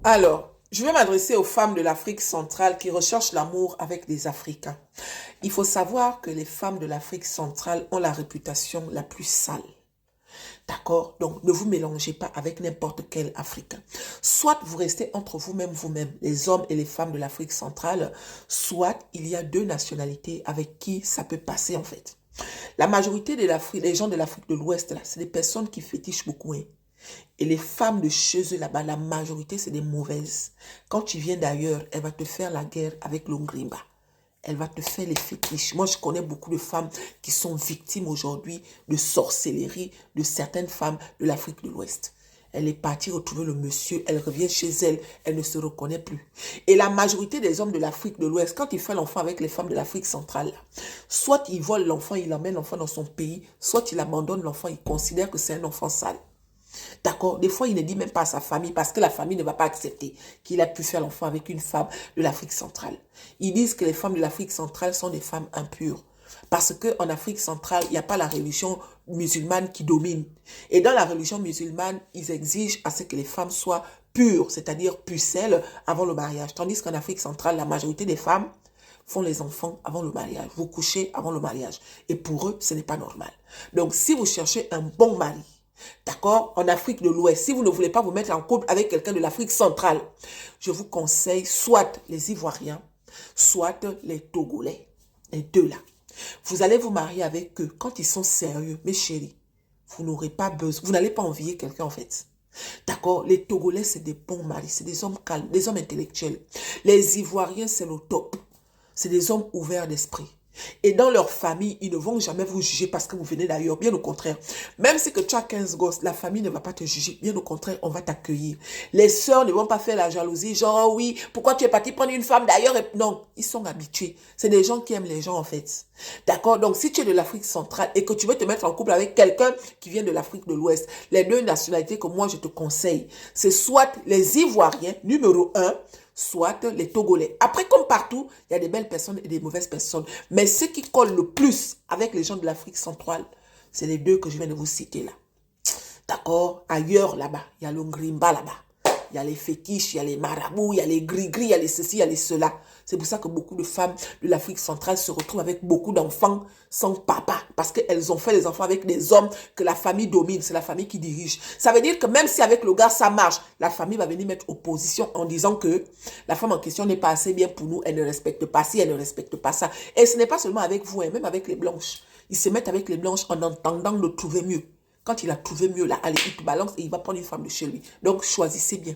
Alors, je vais m'adresser aux femmes de l'Afrique centrale qui recherchent l'amour avec des Africains. Il faut savoir que les femmes de l'Afrique centrale ont la réputation la plus sale. D'accord? Donc, ne vous mélangez pas avec n'importe quel Africain. Soit vous restez entre vous-même, les hommes et les femmes de l'Afrique centrale, soit il y a deux nationalités avec qui ça peut passer en fait. La majorité des gens de l'Afrique de l'Ouest, là, c'est des personnes qui fétichent beaucoup, hein. Et les femmes de chez eux là-bas, la majorité, c'est des mauvaises. Quand tu viens d'ailleurs, elle va te faire la guerre avec l'Ongrimba. Elle va te faire les fétiches. Moi, je connais beaucoup de femmes qui sont victimes aujourd'hui de sorcellerie de certaines femmes de l'Afrique de l'Ouest. Elle est partie retrouver le monsieur, elle revient chez elle, elle ne se reconnaît plus. Et la majorité des hommes de l'Afrique de l'Ouest, quand ils font l'enfant avec les femmes de l'Afrique centrale, soit ils volent l'enfant, ils emmènent l'enfant dans son pays, soit ils abandonnent l'enfant, ils considèrent que c'est un enfant sale. D'accord? Des fois, il ne dit même pas à sa famille parce que la famille ne va pas accepter qu'il a pu faire l'enfant avec une femme de l'Afrique centrale. Ils disent que les femmes de l'Afrique centrale sont des femmes impures. Parce qu'en Afrique centrale, il n'y a pas la religion musulmane qui domine. Et dans la religion musulmane, ils exigent à ce que les femmes soient pures, c'est-à-dire pucelles avant le mariage. Tandis qu'en Afrique centrale, la majorité des femmes font les enfants avant le mariage. Vous couchez avant le mariage. Et pour eux, ce n'est pas normal. Donc, si vous cherchez un bon mari, d'accord, en Afrique de l'Ouest, si vous ne voulez pas vous mettre en couple avec quelqu'un de l'Afrique centrale, je vous conseille soit les Ivoiriens, soit les Togolais, les deux là. Vous allez vous marier avec eux quand ils sont sérieux, mes chéris. Vous n'aurez pas besoin, vous n'allez pas envier quelqu'un en fait. D'accord, les Togolais, c'est des bons maris, c'est des hommes calmes, des hommes intellectuels. Les Ivoiriens, c'est le top. C'est des hommes ouverts d'esprit. Et dans leur famille, ils ne vont jamais vous juger parce que vous venez d'ailleurs. Bien au contraire. Même si que tu as 15 gosses, la famille ne va pas te juger. Bien au contraire, on va t'accueillir. Les sœurs ne vont pas faire la jalousie. Genre, oh oui, pourquoi tu es parti prendre une femme d'ailleurs? Non, ils sont habitués. C'est des gens qui aiment les gens en fait. D'accord? Donc, si tu es de l'Afrique centrale et que tu veux te mettre en couple avec quelqu'un qui vient de l'Afrique de l'Ouest, les deux nationalités que moi je te conseille, c'est soit les Ivoiriens, numéro 1, soit les Togolais. Après, comme partout, il y a des belles personnes et des mauvaises personnes. Mais ceux qui collent le plus avec les gens de l'Afrique centrale, c'est les deux que je viens de vous citer là. D'accord? Ailleurs, là-bas, il y a le Ngrimba là-bas. Il y a les fétiches, il y a les marabouts, il y a les gris-gris, il y a les ceci, il y a les cela. C'est pour ça que beaucoup de femmes de l'Afrique centrale se retrouvent avec beaucoup d'enfants sans papa. Parce qu'elles ont fait les enfants avec des hommes que la famille domine. C'est la famille qui dirige. Ça veut dire que même si avec le gars ça marche, la famille va venir mettre opposition en disant que la femme en question n'est pas assez bien pour nous. Elle ne respecte pas ci, elle ne respecte pas ça. Et ce n'est pas seulement avec vous, hein, même avec les blanches. Ils se mettent avec les blanches en entendant de trouver mieux. Quand il a trouvé mieux, là, allez, il te balance et il va prendre une femme de chez lui. Donc, choisissez bien.